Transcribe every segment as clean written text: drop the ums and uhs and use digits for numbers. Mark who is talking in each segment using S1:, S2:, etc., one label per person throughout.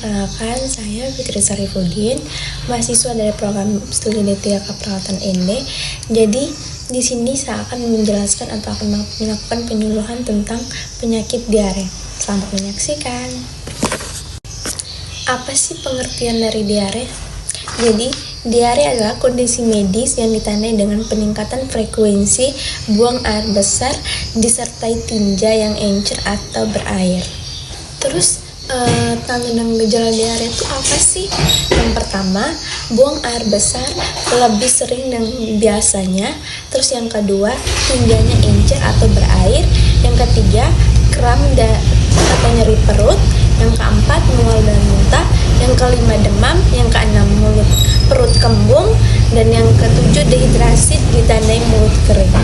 S1: Perkenalkan, saya Fitri Sarifudin, mahasiswa dari program studi D3 Keperawatan ND. Jadi, di sini saya akan menjelaskan atau akan melakukan penyuluhan tentang penyakit diare. Selamat menyaksikan. Apa sih pengertian dari diare? Jadi, diare adalah kondisi medis yang ditandai dengan peningkatan frekuensi buang air besar disertai tinja yang encer atau berair. Terus, tanda dan gejala diare itu apa sih? Yang pertama, buang air besar lebih sering dan biasanya. Terus yang kedua, tinjanya encer atau berair. Yang ketiga, kram atau nyeri perut. Yang keempat, mual dan muntah. Yang kelima, demam. Yang keenam, perut kembung. Dan yang ketujuh, dehidrasi ditandai mulut kering.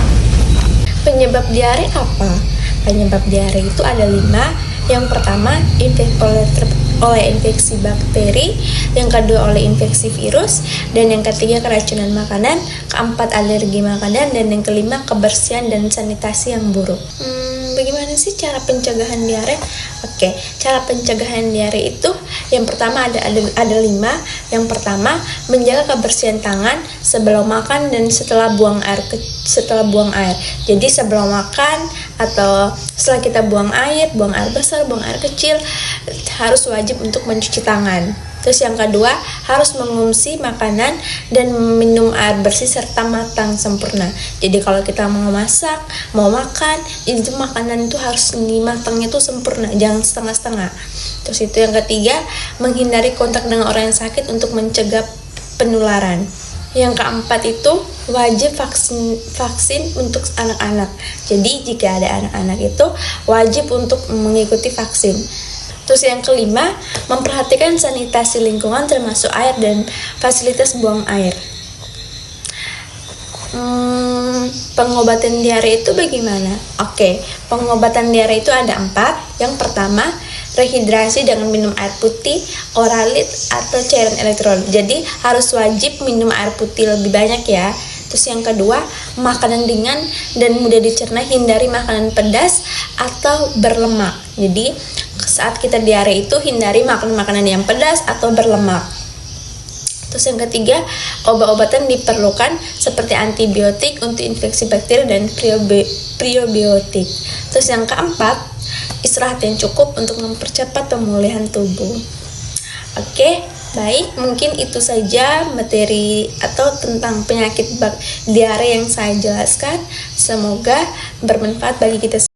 S1: Penyebab diare apa? Penyebab diare itu ada 5. Yang pertama, oleh infeksi bakteri, yang kedua oleh infeksi virus, dan yang ketiga keracunan makanan, keempat alergi makanan, dan yang kelima kebersihan dan sanitasi yang buruk. Bagaimana sih cara pencegahan diare? Oke, cara pencegahan diare itu yang pertama ada 5. Yang pertama, menjaga kebersihan tangan sebelum makan dan setelah buang air. Jadi sebelum makan atau setelah kita buang air besar, buang air kecil, harus wajib untuk mencuci tangan. Terus yang kedua, harus mengonsumsi makanan dan minum air bersih serta matang sempurna. Jadi kalau kita mau masak, mau makan, itu makanan itu harus matangnya itu sempurna, jangan setengah-setengah. Terus itu yang ketiga, menghindari kontak dengan orang yang sakit untuk mencegah penularan. Yang keempat itu wajib vaksin untuk anak-anak. Jadi jika ada anak-anak itu wajib untuk mengikuti vaksin. Terus yang kelima, memperhatikan sanitasi lingkungan termasuk air dan fasilitas buang air. Pengobatan diare itu bagaimana? Oke, pengobatan diare itu ada 4. Yang pertama, rehidrasi dengan minum air putih, oralit, atau cairan elektrolit. Jadi harus wajib minum air putih lebih banyak ya. Terus yang kedua, makanan ringan dan mudah dicerna, hindari makanan pedas atau berlemak. Jadi saat kita diare itu hindari makan makanan yang pedas atau berlemak. Terus yang ketiga, obat-obatan diperlukan seperti antibiotik untuk infeksi bakteri dan probiotik. Terus yang keempat, istirahat yang cukup untuk mempercepat pemulihan tubuh. Oke, baik, mungkin itu saja materi atau tentang penyakit diare yang saya jelaskan. Semoga bermanfaat bagi kita semua.